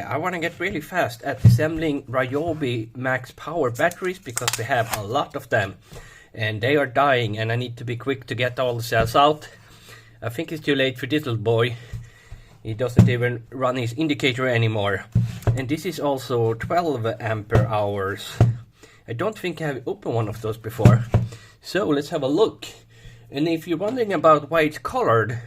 I want to get really fast at assembling Ryobi max power batteries because we have a lot of them and they are dying and I need to be quick to get all the cells out. I think it's too late for this little boy. He doesn't even run his indicator anymore. And this is also 12 ampere hours. I don't think I have opened one of those before. So let's have a look. And if you're wondering about why it's colored,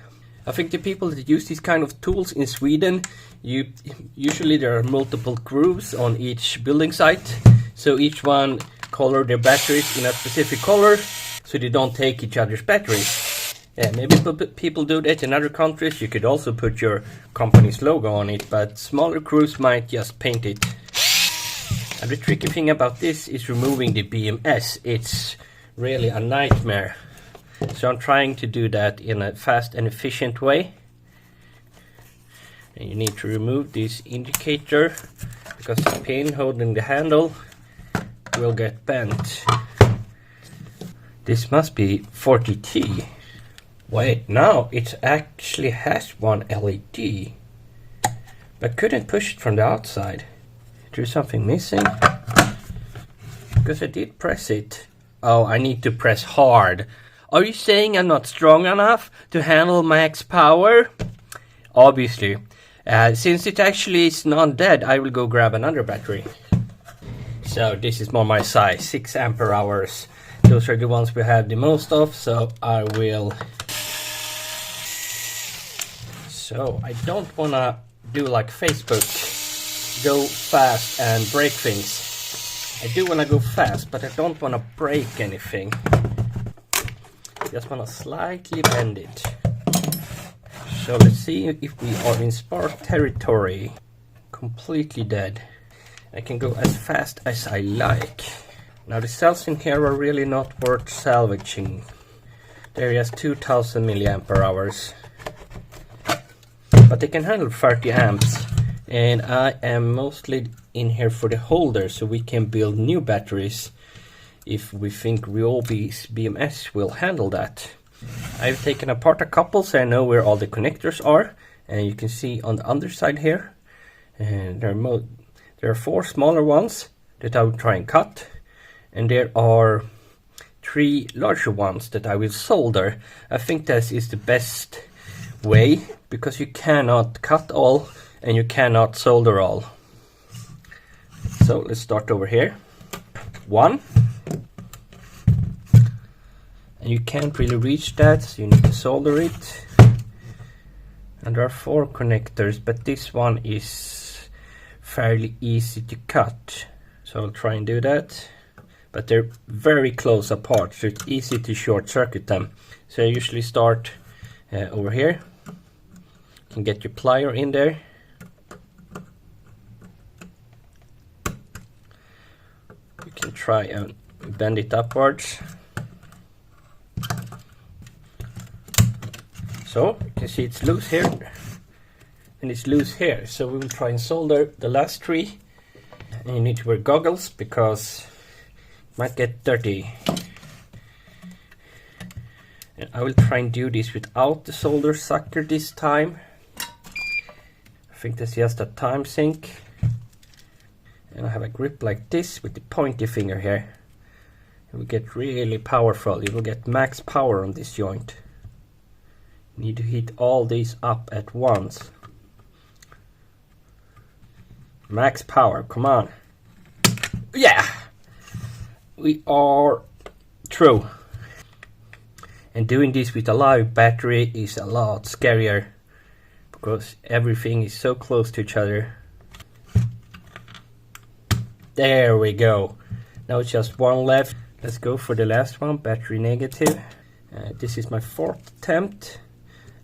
I think the people that use these kind of tools in Sweden, usually there are multiple grooves on each building site. So each one color their batteries in a specific color so they don't take each other's batteries. Yeah, maybe people do that in other countries. You could also put your company's logo on it, but smaller crews might just paint it. And the tricky thing about this is removing the BMS. It's really a nightmare. So I'm trying to do that in a fast and efficient way. And you need to remove this indicator because the pin holding the handle will get bent. This must be 40T. Wait, now it actually has one LED, but couldn't push it from the outside. There's something missing, because I did press it. Oh, I need to press hard. Are you saying I'm not strong enough to handle max power? Obviously. Since it actually is not dead, I will go grab another battery. So this is more my size, 6 ampere hours. Those are the ones we have the most of, so I will... So I don't want to do like Facebook, go fast and break things. I do want to go fast, but I don't want to break anything. Just want to slightly bend it. So let's see if we are in spark territory. Completely dead. I can go as fast as I like. Now the cells in here are really not worth salvaging. They're just 2000 milliampere hours. But they can handle 30 amps. And I am mostly in here for the holder so we can build new batteries if we think Ryobi's BMS will handle that. I've taken apart a couple so I know where all the connectors are. And you can see on the underside here. And there are 4 smaller ones that I will try and cut. And there are 3 larger ones that I will solder. I think this is the best way because you cannot cut all and you cannot solder all. So let's start over here. 1. And you can't really reach that, so you need to solder it. And there are 4 connectors, but this one is fairly easy to cut. So I'll try and do that. But they're very close apart, so it's easy to short circuit them. So I usually start over here. You can get your plier in there. You can try and bend it upwards. So you can see it's loose here and it's loose here. So we will try and solder the last 3. And you need to wear goggles because it might get dirty. And I will try and do this without the solder sucker this time. I think that's just a time sink. And I have a grip like this with the pointy finger here. It will get really powerful. You will get max power on this joint. You need to heat all these up at once. Max power, come on. Yeah! We are through. And doing this with a live battery is a lot scarier because everything is so close to each other. There we go. Now it's just 1 left. Let's go for the last one, battery negative. This is my 4th attempt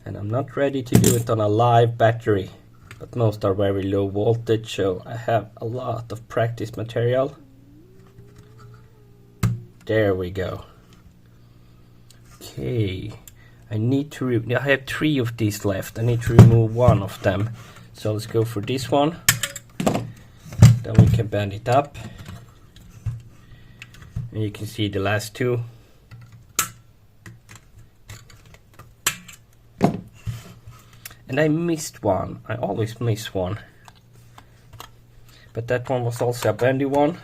and I'm not ready to do it on a live battery. But most are very low voltage, so I have a lot of practice material. There we go. Okay, I have 3 of these left. I need to remove 1 of them. So let's go for this one. Then we can bend it up. And you can see the last 2. And I missed one. I always miss one. but that one was also a bendy one.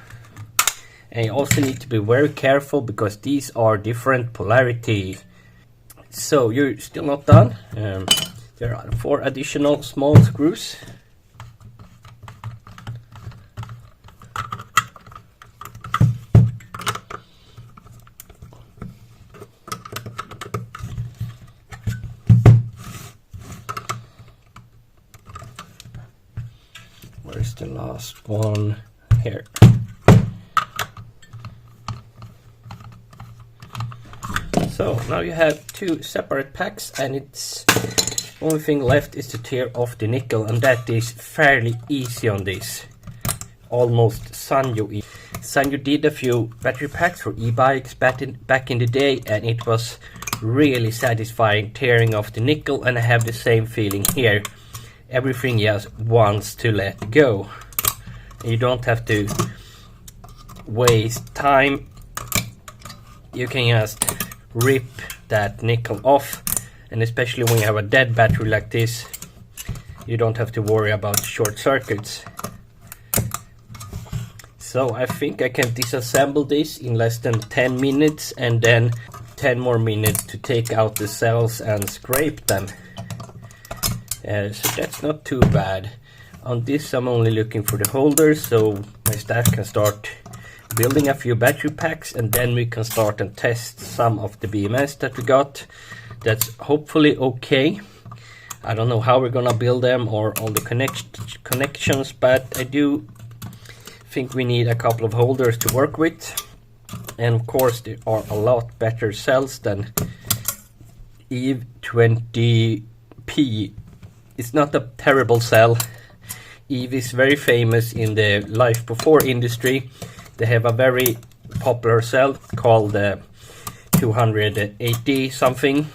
And you also need to be very careful because these are different polarity. So you're still not done. There are 4 additional small screws. Where's the last one? Here. So now you have 2 separate packs, and it's only thing left is to tear off the nickel, and that is fairly easy on this. Almost Sanyo. Sanyo did a few battery packs for e-bikes back in the day, and it was really satisfying tearing off the nickel, and I have the same feeling here. Everything just wants to let go. You don't have to waste time. You can just rip that nickel off, and especially when you have a dead battery like this, you don't have to worry about short circuits. So I think I can disassemble this in less than 10 minutes, and then 10 more minutes to take out the cells and scrape them. So that's not too bad. On this I'm only looking for the holders, so my staff can start building a few battery packs, and then we can start and test some of the BMS that we got. That's hopefully okay. I don't know how we're gonna build them or all the connections, but I do think we need a couple of holders to work with. And of course there are a lot better cells than EVE 20P. It's not a terrible cell. EVE is very famous in the life before industry. They have a very popular cell called 280 something.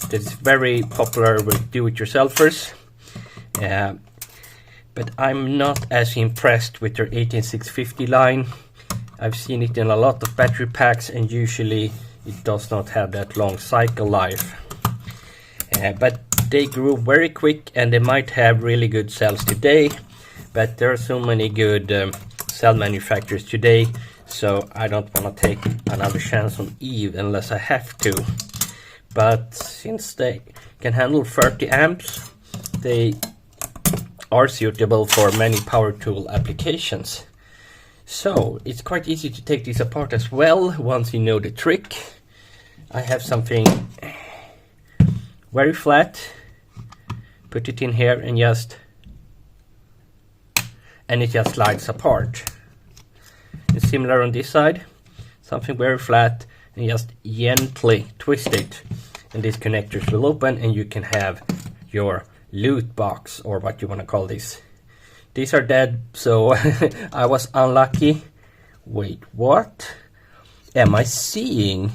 That's very popular with do-it-yourselfers. But I'm not as impressed with their 18650 line. I've seen it in a lot of battery packs, and usually it does not have that long cycle life. But they grew very quick, and they might have really good cells today. But there are so many good cell manufacturers today, so I don't want to take another chance on EVE unless I have to. But since they can handle 30 amps, they are suitable for many power tool applications. So it's quite easy to take this apart as well once you know the trick. I have something very flat, put it in here and it just slides apart. It's similar on this side, something very flat, and just gently twist it, and these connectors will open, and you can have your loot box, or what you want to call this. These are dead, so I was unlucky. Wait, what am I seeing?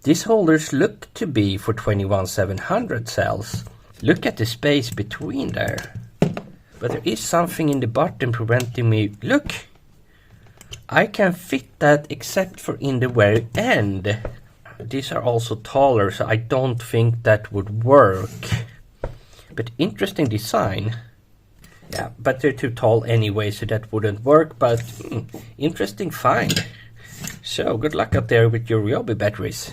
These holders look to be for 21700 cells. Look at the space between there. But there is something in the bottom preventing me. Look! I can fit that except for in the very end. These are also taller, so I don't think that would work. But interesting design. Yeah, but they're too tall anyway, so that wouldn't work. But interesting find. So good luck out there with your Ryobi batteries.